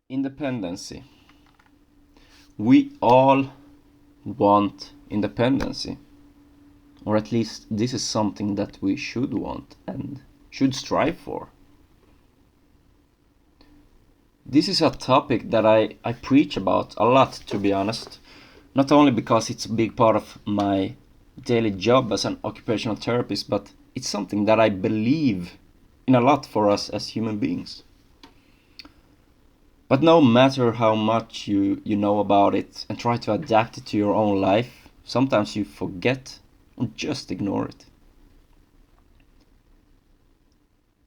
Independency. We all want independency, or at least this is something that we should want and should strive for. This is a topic that I preach about a lot, to be honest. Not only because it's a big part of my daily job as an occupational therapist, but it's something that I believe in a lot for us as human beings. But no matter how much you know about it and try to adapt it to your own life, sometimes you forget or just ignore it.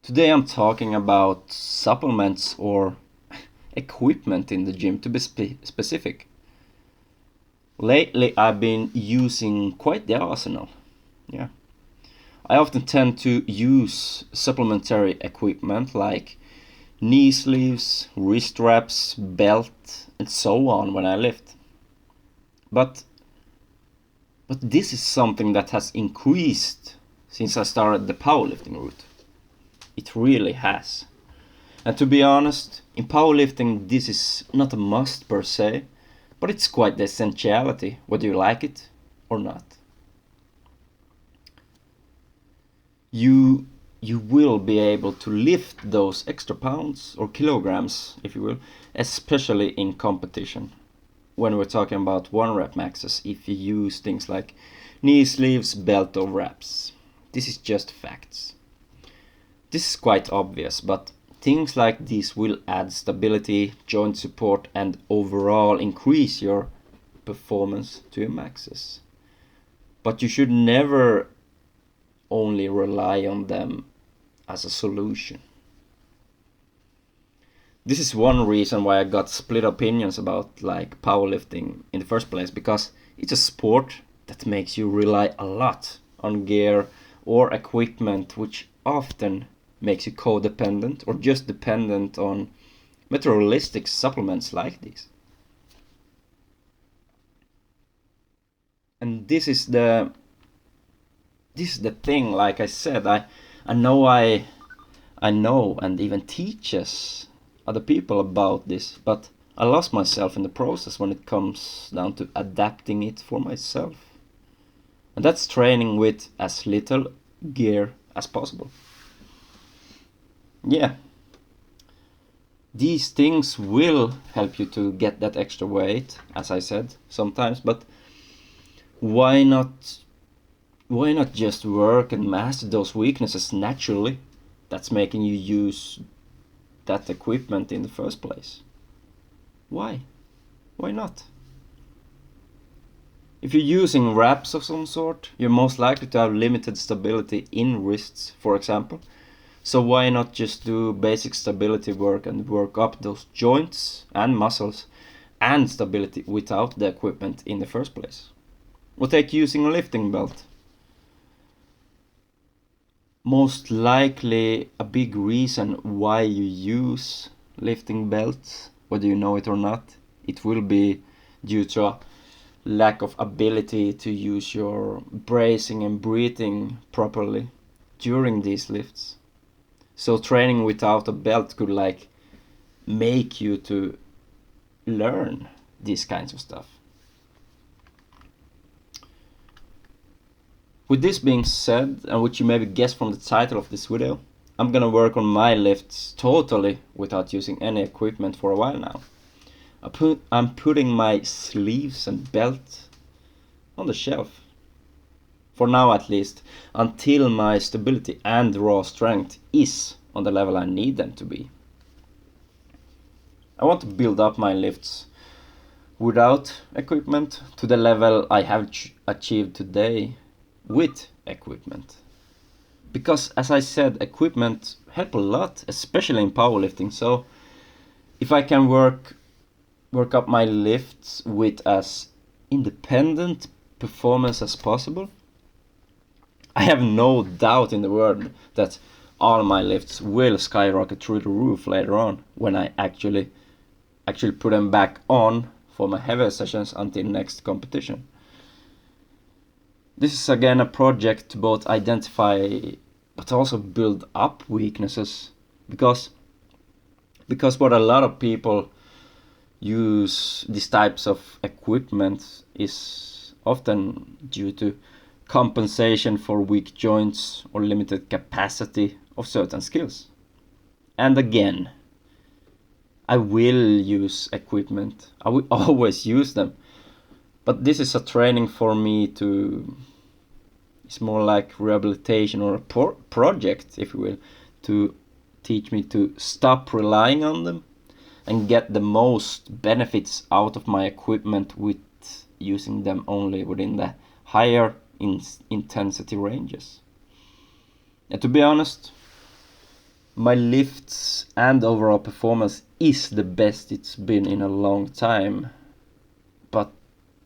Today I'm talking about supplements or equipment in the gym, to be specific. Lately I've been using quite the arsenal. Yeah. I often tend to use supplementary equipment like knee sleeves, wrist straps, belt, and so on when I lift. But this is something that has increased since I started the powerlifting route. It really has. And to be honest, in powerlifting this is not a must per se, but it's quite the essentiality, whether you like it or not. You will be able to lift those extra pounds or kilograms, if you will, especially in competition. When we're talking about 1 rep maxes, if you use things like knee sleeves, belt or wraps. This is just facts. This is quite obvious, but things like these will add stability, joint support and overall increase your performance to your maxes. But you should never only rely on them as a solution. This is one reason why I got split opinions about like powerlifting in the first place, because it's a sport that makes you rely a lot on gear or equipment, which often makes you codependent or just dependent on materialistic supplements like these. And this is the thing. Like I said, I know I know and even teaches other people about this, but I lost myself in the process when it comes down to adapting it for myself. And that's training with as little gear as possible. Yeah, these things will help you to get that extra weight, as I said sometimes, but why not why not just work and master those weaknesses naturally that's making you use that equipment in the first place? Why? Why not? If you're using wraps of some sort, you're most likely to have limited stability in wrists, for example. So why not just do basic stability work and work up those joints and muscles and stability without the equipment in the first place? Or take using a lifting belt. Most likely a big reason why you use lifting belts, whether you know it or not, it will be due to a lack of ability to use your bracing and breathing properly during these lifts. So training without a belt could like make you to learn these kinds of stuff. With this being said, and which you maybe guessed from the title of this video, I'm gonna work on my lifts totally without using any equipment for a while now. I'm putting my sleeves and belt on the shelf. For now at least, until my stability and raw strength is on the level I need them to be. I want to build up my lifts without equipment to the level I have achieved today with equipment. Because as I said, equipment help a lot, especially in powerlifting. So if I can work up my lifts with as independent performance as possible, I have no doubt in the world that all my lifts will skyrocket through the roof later on when I actually put them back on for my heavier sessions until next competition. This is again a project to both identify but also build up weaknesses, because what a lot of people use these types of equipment is often due to compensation for weak joints or limited capacity of certain skills. And again, I will use equipment. I will always use them. But this is a training for me to, it's more like rehabilitation or a project, if you will, to teach me to stop relying on them and get the most benefits out of my equipment with using them only within the higher intensity ranges. And to be honest, my lifts and overall performance is the best it's been in a long time, but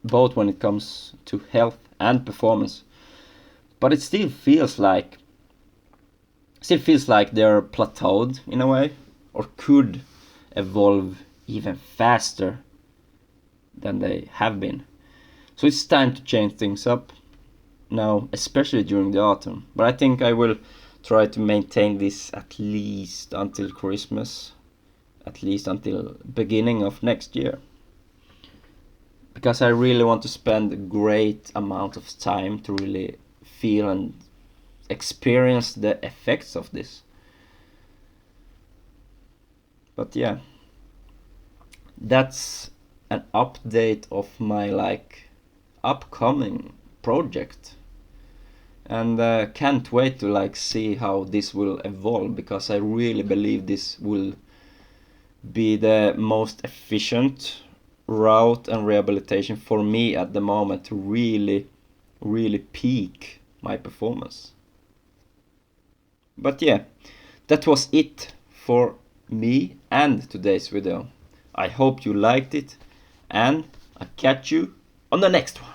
both when it comes to health and performance. But it still feels like they're plateaued in a way, or could evolve even faster than they have been. So it's time to change things up now, especially during the autumn. But I think I will try to maintain this at least until Christmas, at least until beginning of next year, because I really want to spend a great amount of time to really feel and experience the effects of this. But yeah, that's an update of my upcoming project, and can't wait to see how this will evolve, because I really believe this will be the most efficient route and rehabilitation for me at the moment to really peak my performance. But yeah, that was it for me and today's video. I hope you liked it, and I'll catch you on the next one.